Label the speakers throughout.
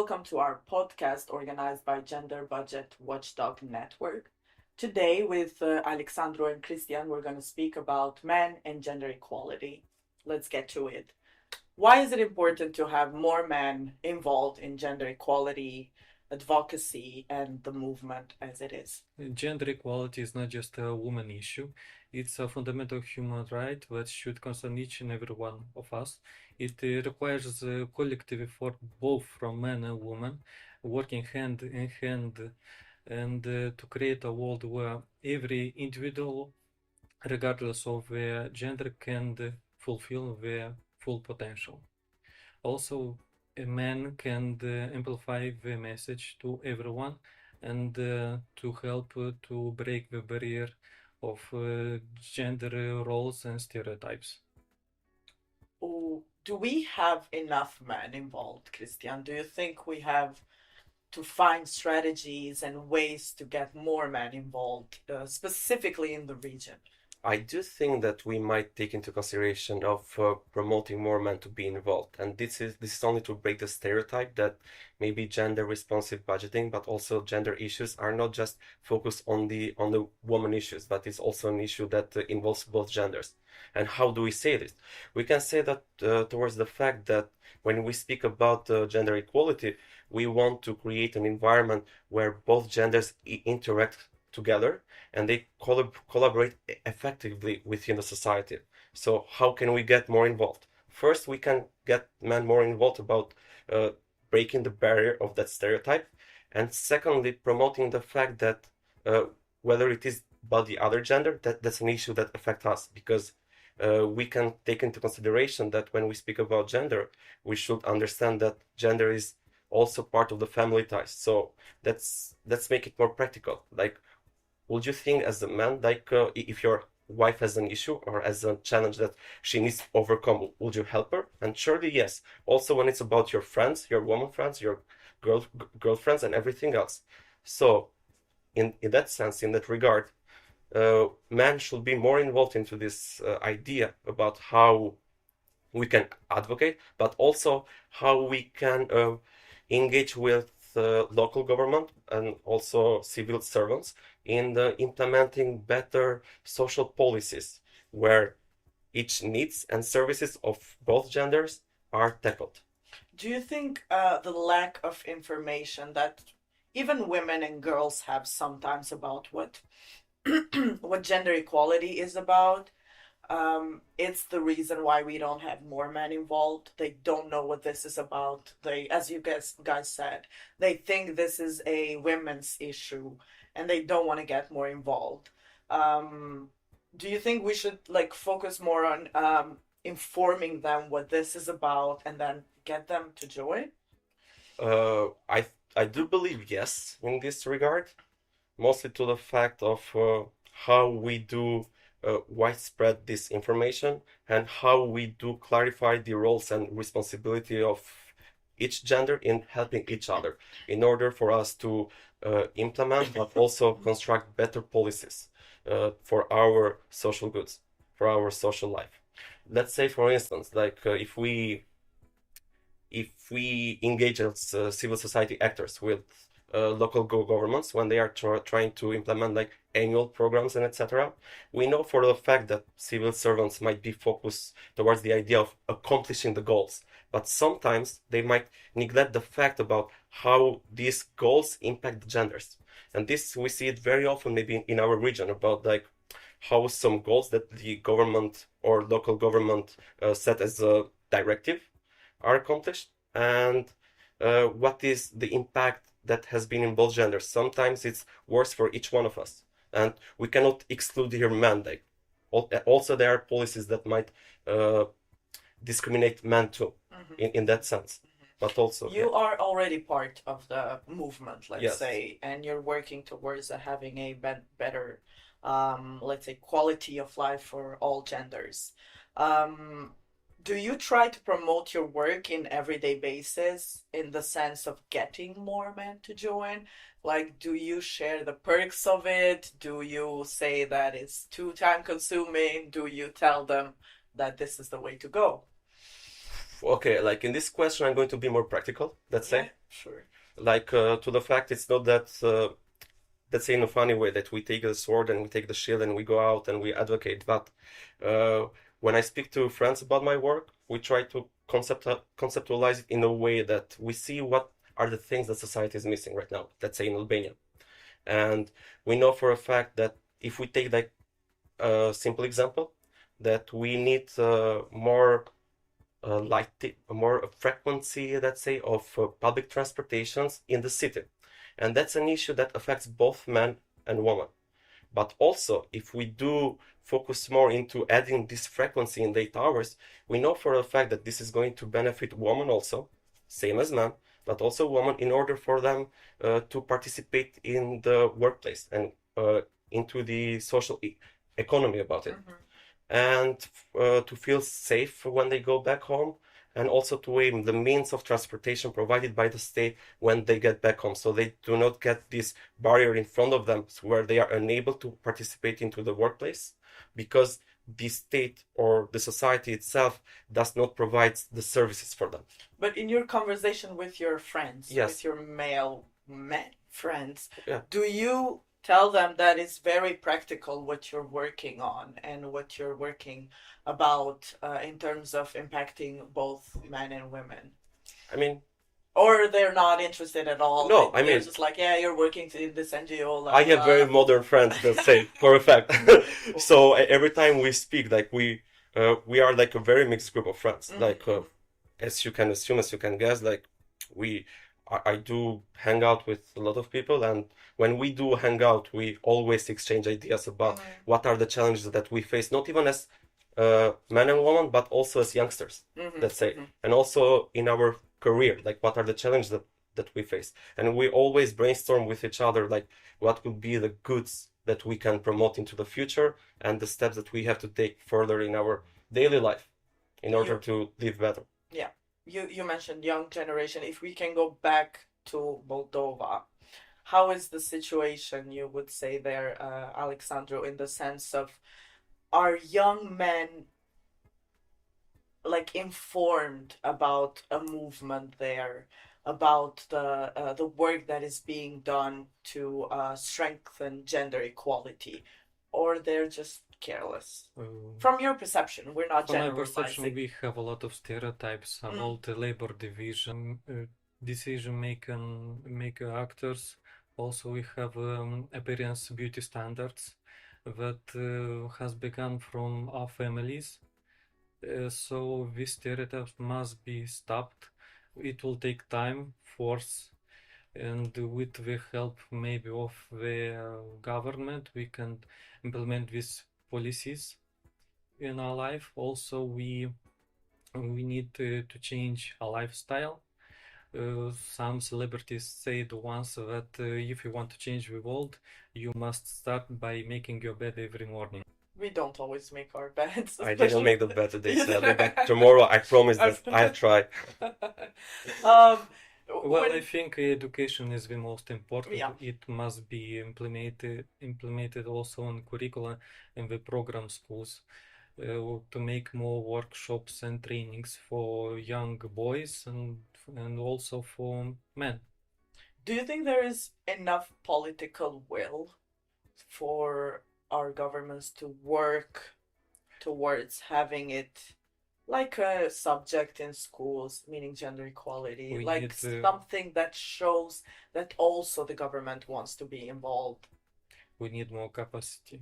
Speaker 1: welcome to our podcast organized by Gender Budget Watchdog Network. Today, with Alexandru and Kristian, we're going to speak about men and gender equality. Let's get to it. Why is it important to have more men involved in gender equality, advocacy, and the movement as it is?
Speaker 2: Gender equality is not just a woman issue. It's a fundamental human right that should concern each and every one of us. It requires a collective effort both from men and women, working hand in hand, and to create a world where every individual, regardless of their gender, can fulfill their full potential. Also, a man can amplify the message to everyone and to help to break the barrier of gender roles and stereotypes.
Speaker 1: Do we have enough men involved, Kristian? Do you think we have to find strategies and ways to get more men involved, specifically in the region?
Speaker 3: I do think that we might take into consideration of promoting more men to be involved, and this is only to break the stereotype that maybe gender responsive budgeting, but also gender issues are not just focused on the woman issues, but it's also an issue that involves both genders. And how do we say this? We can say that towards the fact that when we speak about gender equality, we want to create an environment where both genders interact together and they collaborate effectively within the society. So how can we get more involved? First, we can get men more involved about breaking the barrier of that stereotype, and secondly, promoting the fact that whether it is about the other gender, that's an issue that affects us, because we can take into consideration that when we speak about gender, we should understand that gender is also part of the family ties. So let's make it more practical. Like, would you think as a man, like if your wife has an issue or has a challenge that she needs to overcome, would you help her? And surely yes. Also when it's about your friends, your woman friends, your girlfriends and everything else. So in that sense, in that regard, men should be more involved into this idea about how we can advocate, but also how we can engage with local government and also civil servants in implementing better social policies where each needs and services of both genders are tackled.
Speaker 1: Do you think the lack of information that even women and girls have sometimes about what what gender equality is about, it's the reason why we don't have more men involved? They don't know what this is about. They, as you guys said, they think this is a women's issue and they don't want to get more involved. Do you think we should focus more on informing them what this is about and then get them to join?
Speaker 3: I do believe yes in this regard, mostly to the fact of how we do widespread this information and how we do clarify the roles and responsibility of each gender in helping each other in order for us to implement but also construct better policies for our social goods, for our social life. Let's say, for instance, like if we engage as civil society actors with local governments when they are trying to implement like annual programs and etc. We know for the fact that civil servants might be focused towards the idea of accomplishing the goals, but sometimes they might neglect the fact about how these goals impact the genders. And this, we see it very often maybe in our region about like how some goals that the government or local government set as a directive are accomplished, and what is the impact that has been in both genders. Sometimes it's worse for each one of us, and we cannot exclude here men. Like, also there are policies that might discriminate men too, in that sense. But also
Speaker 1: you are already part of the movement, let's
Speaker 3: Yes.
Speaker 1: say, and you're working towards having a better, let's say, quality of life for all genders. Do you try to promote your work in everyday basis in the sense of getting more men to join? Like, do you share the perks of it? Do you say that it's too time consuming? Do you tell them that this is the way to go?
Speaker 3: Okay, like in this question, I'm going to be more practical, let's say.
Speaker 1: Yeah, sure.
Speaker 3: Like to the fact it's not that, let's say in a funny way, that we take the sword and we take the shield and we go out and we advocate. But when I speak to friends about my work, we try to conceptualize it in a way that we see what are the things that society is missing right now, let's say in Albania. And we know for a fact that if we take like a simple example, that we need more more frequency, let's say, of public transportations in the city. And that's an issue that affects both men and women. But also, if we do focus more into adding this frequency in late hours, we know for a fact that this is going to benefit women also, same as men, but also women, in order for them to participate in the workplace and into the social economy about it.
Speaker 1: Mhm.
Speaker 3: And to feel safe when they go back home, and also to aim the means of transportation provided by the state when they get back home, so they do not get this barrier in front of them where they are unable to participate into the workplace because the state or the society itself does not provide the services for them.
Speaker 1: But in your conversation with your friends,
Speaker 3: Yes.
Speaker 1: with your male men friends,
Speaker 3: Yeah.
Speaker 1: do you tell them that it's very practical what you're working on and what you're working about in terms of impacting both men and women?
Speaker 3: I mean,
Speaker 1: Or they're not interested at all?
Speaker 3: No,
Speaker 1: They're
Speaker 3: I mean-
Speaker 1: just like, yeah, you're working in this NGO. La,
Speaker 3: I have
Speaker 1: la.
Speaker 3: very modern friends that say for a fact. So every time we speak, like we are like a very mixed group of friends.
Speaker 1: Mhm.
Speaker 3: Like as you can assume, as you can guess, like I do hang out with a lot of people, and when we do hang out, we always exchange ideas about
Speaker 1: Mhm.
Speaker 3: what are the challenges that we face, not even as men and women, but also as youngsters,
Speaker 1: Mhm,
Speaker 3: let's say,
Speaker 1: mhm.
Speaker 3: and also in our career, like what are the challenges that we face. And we always brainstorm with each other, like what could be the goods that we can promote into the future and the steps that we have to take further in our daily life in order to live better.
Speaker 1: You mentioned young generation. If we can go back to Moldova, how is the situation, you would say there, Alexandru, in the sense of, are young men like informed about a movement there, about the work that is being done to strengthen gender equality, or they're just careless? From your perception, we're not
Speaker 2: From my perception,
Speaker 1: generalizing.
Speaker 2: we have a lot of stereotypes about the labor division, decision maker actors. Also, we have appearance beauty standards that has begun from our families. So these stereotypes must be stopped. It will take time, force, and with the help maybe of the government, we can implement these policies in our life. Also, we need to change our lifestyle. Some celebrities say the ones that if you want to change the world, you must start by making your bed every morning.
Speaker 1: We don't always make our beds.
Speaker 3: I didn't make the bed today,
Speaker 1: You
Speaker 3: sadly,
Speaker 1: didn't?
Speaker 3: but tomorrow I promise that I'll try.
Speaker 2: Well,
Speaker 1: when-
Speaker 2: I think education is the most important.
Speaker 1: Yeah.
Speaker 2: It must be implemented also in curricula in the program schools to make more workshops and trainings for young boys and also for men.
Speaker 1: Do you think there is enough political will for our governments to work towards having it like a subject in schools, meaning gender equality,
Speaker 2: We
Speaker 1: like
Speaker 2: need to-
Speaker 1: something that shows that also the government wants to be involved?
Speaker 2: We need more capacity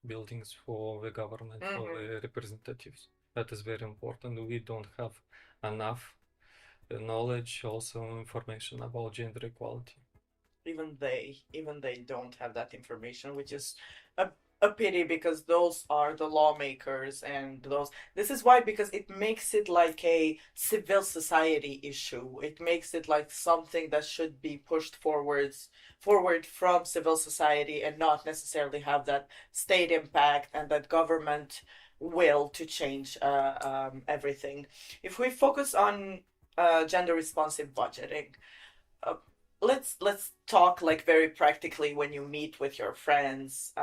Speaker 2: buildings for the government, for the representatives. That is very important. We don't have enough knowledge, also information about gender equality.
Speaker 1: Even they don't have that information, which is a pity, because those are the lawmakers, and this is why, because it makes it like a civil society issue. It makes it like something that should be pushed forward from civil society, and not necessarily have that state impact and that government will to change everything. If we focus on gender responsive budgeting, let's talk like very practically when you meet with your friends.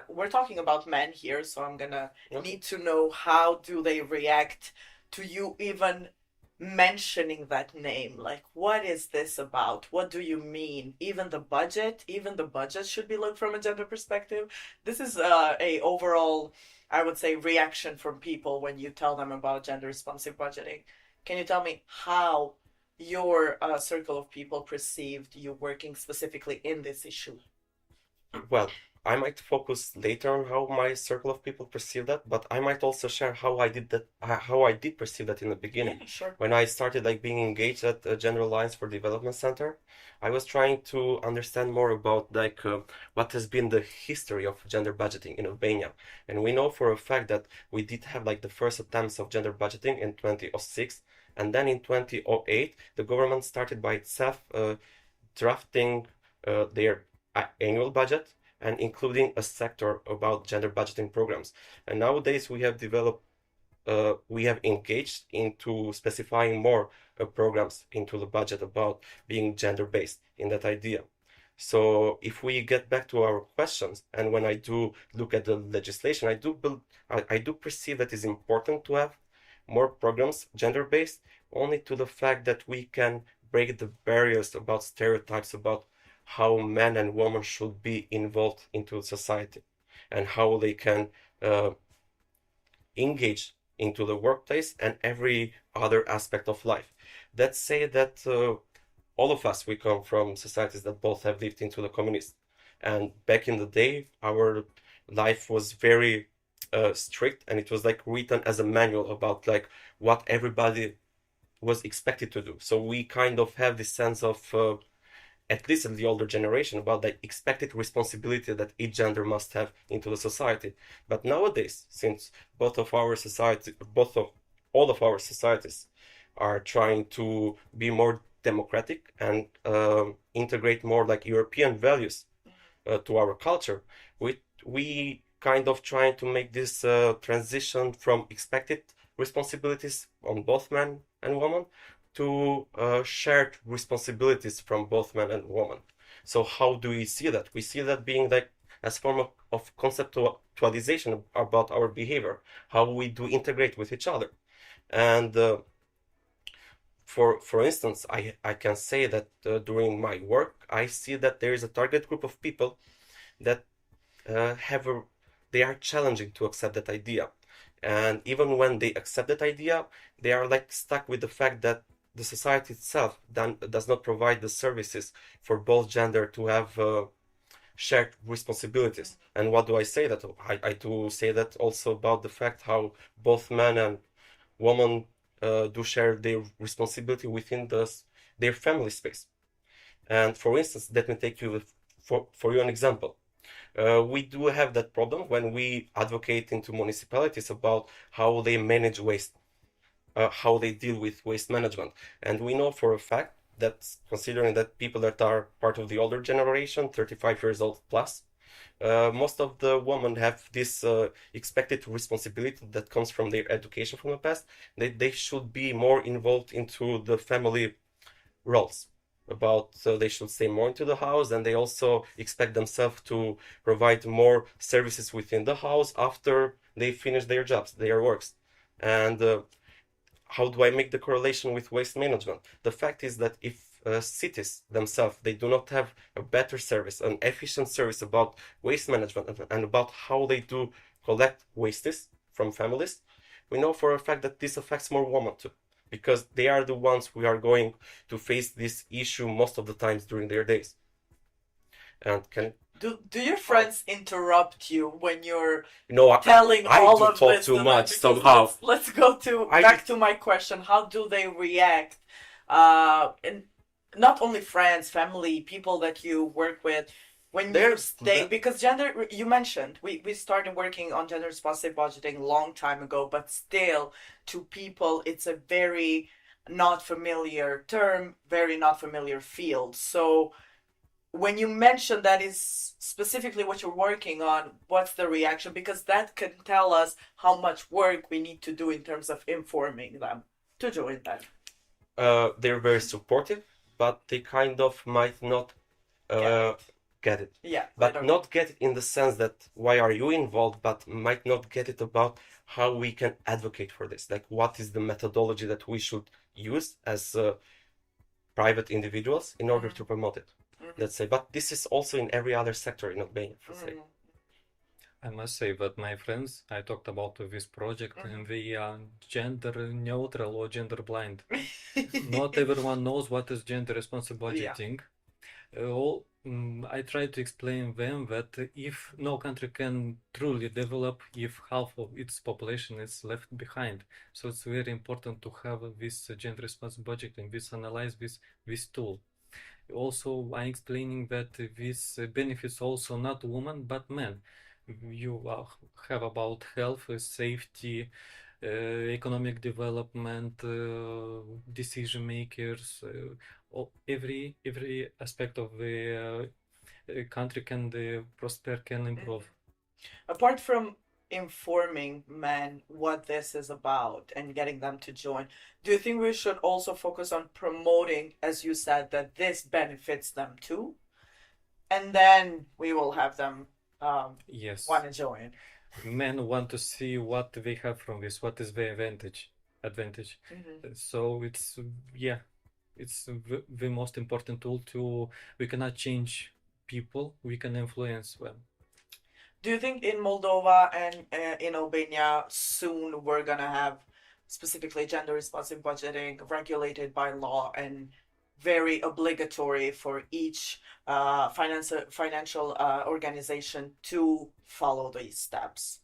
Speaker 1: We're talking about men here, so I'm gonna
Speaker 3: Okay.
Speaker 1: need to know, how do they react to you even mentioning that name. Like, what is this about? What do you mean? Even the budget should be looked from a gender perspective. This is a overall, I would say, reaction from people when you tell them about gender responsive budgeting. Can you tell me how your circle of people perceived you working specifically in this issue?
Speaker 3: Well, I might focus later on how my circle of people perceive that, but I might also share how I did that, how I did perceive that in the beginning.
Speaker 1: Yeah, sure.
Speaker 3: When I started like being engaged at Gender Alliance for Development Center, I was trying to understand more about like what has been the history of gender budgeting in Albania. And we know for a fact that we did have like the first attempts of gender budgeting in 2006, and then in 2008, the government started by itself drafting their annual budget and including a sector about gender budgeting programs. And nowadays we have developed, we have engaged into specifying more programs into the budget about being gender-based in that idea. So if we get back to our questions, and when I do look at the legislation, I do perceive that it's important to have more programs gender-based, only to the fact that we can break the barriers about stereotypes about how men and women should be involved into society and how they can engage into the workplace and every other aspect of life. Let's say that all of us, we come from societies that both have lived into the communist. And back in the day, our life was very strict, and it was like written as a manual about like what everybody was expected to do. So we kind of have this sense of at least in the older generation, about the expected responsibility that each gender must have into the society. But nowadays, since all of our societies are trying to be more democratic and integrate more like European values to our culture, we kind of trying to make this transition from expected responsibilities on both men and women to shared responsibilities from both men and women. So how do we see that? We see that being like as form of conceptualization about our behavior, how we do integrate with each other. And for instance, I can say that during my work, I see that there is a target group of people that they are challenging to accept that idea. And even when they accept that idea, they are like stuck with the fact that the society itself does not provide the services for both gender to have shared responsibilities. And what do I say that? I do say that also about the fact how both men and women do share their responsibility within their family space. And for instance, let me take you for you an example. We do have that problem when we advocate into municipalities about how they manage waste. How they deal with waste management. And we know for a fact that considering that people that are part of the older generation, 35 years old plus, most of the women have this expected responsibility that comes from their education from the past. They should be more involved into the family roles. About they should stay more into the house, and they also expect themselves to provide more services within the house after they finish their jobs, their works. And how do I make the correlation with waste management? The fact is that if cities themselves, they do not have a better service, an efficient service about waste management and about how they do collect wastes from families, we know for a fact that this affects more women too, because they are the ones who are going to face this issue most of the times during their days. And
Speaker 1: do your friends interrupt you when you're
Speaker 3: telling
Speaker 1: all of
Speaker 3: talk
Speaker 1: this?
Speaker 3: Too much somehow.
Speaker 1: Let's go back to my question. How do they react? And not only friends, family, people that you work with, when you stay, because gender, you mentioned we started working on gender responsive budgeting a long time ago, but still to people it's a very not familiar term, very not familiar field. So when you mention that is specifically what you're working on, what's the reaction? Because that can tell us how much work we need to do in terms of informing them to join that.
Speaker 3: They're very supportive, but they kind of might not get it.
Speaker 1: Yeah.
Speaker 3: But not get it in the sense that why are you involved, but might not get it about how we can advocate for this. Like what is the methodology that we should use as private individuals in order to promote it. Let's say, but this is also in every other sector in Albania, per se.
Speaker 2: I must say that my friends, I talked about this project, and they are gender neutral or gender blind. Not everyone knows what is gender responsive budgeting. I try to explain them that if no country can truly develop if half of its population is left behind, so it's very important to have this gender responsive budgeting, this analyze this tool. Also, I'm explaining that this benefits also not women but men. You have about health, safety, economic development, decision makers, every aspect of the country can prosper, can improve.
Speaker 1: Apart from informing men what this is about and getting them to join, do you think we should also focus on promoting, as you said, that this benefits them too? And then we will have them
Speaker 2: Yes.
Speaker 1: want to join.
Speaker 2: Men want to see what they have from this, what is the advantage. So it's the most important tool we cannot change people, we can influence them.
Speaker 1: Do you think in Moldova and in Albania soon we're gonna have specifically gender responsive budgeting regulated by law and very obligatory for each financial organization to follow these steps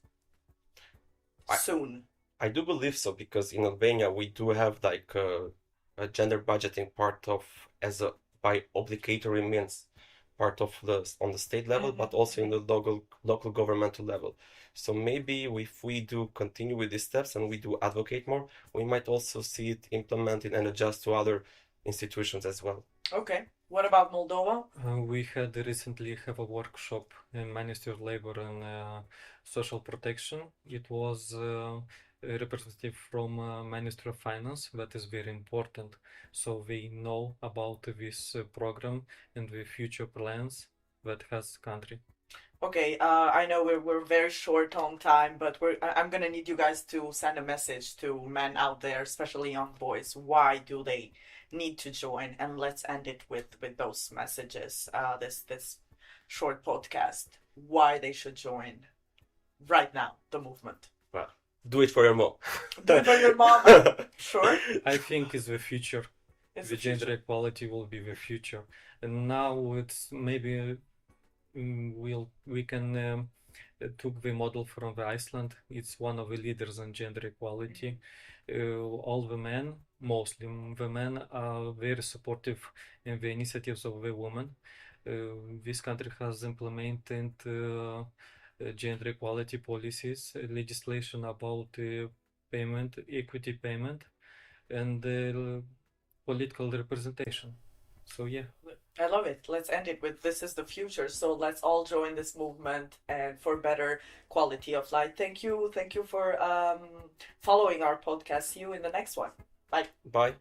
Speaker 1: soon?
Speaker 3: I do believe so, because in Albania we do have like a gender budgeting part of by obligatory means, part of on the state level, but also in the local governmental level. So maybe if we do continue with these steps and we do advocate more, we might also see it implemented and adjust to other institutions as well.
Speaker 1: Okay. What about Moldova?
Speaker 2: We had recently have a workshop in Ministry of Labor and Social Protection. It was a representative from Ministry of Finance. That is very important. So they know about this program and the future plans that has country.
Speaker 1: Okay, I know we're very short on time, but I'm gonna need you guys to send a message to men out there, especially young boys. Why do they need to join? And let's end it with those messages. This short podcast. Why they should join right now the movement.
Speaker 3: Well, do it for your mom.
Speaker 1: Do it for your mom. Sure.
Speaker 2: I think it's the future.
Speaker 1: It's
Speaker 2: the gender equality will be the future, and now it's maybe we can took the model from the Iceland. It's one of the leaders in gender equality. All the men, mostly the men, are very supportive in the initiatives of the women. This country has implemented gender equality policies, legislation about payment, equity payment, and political representation. So yeah.
Speaker 1: I love it. Let's end it with this is the future. So let's all join this movement and for better quality of life. Thank you. Thank you for following our podcast. See you in the next one. Bye.
Speaker 3: Bye.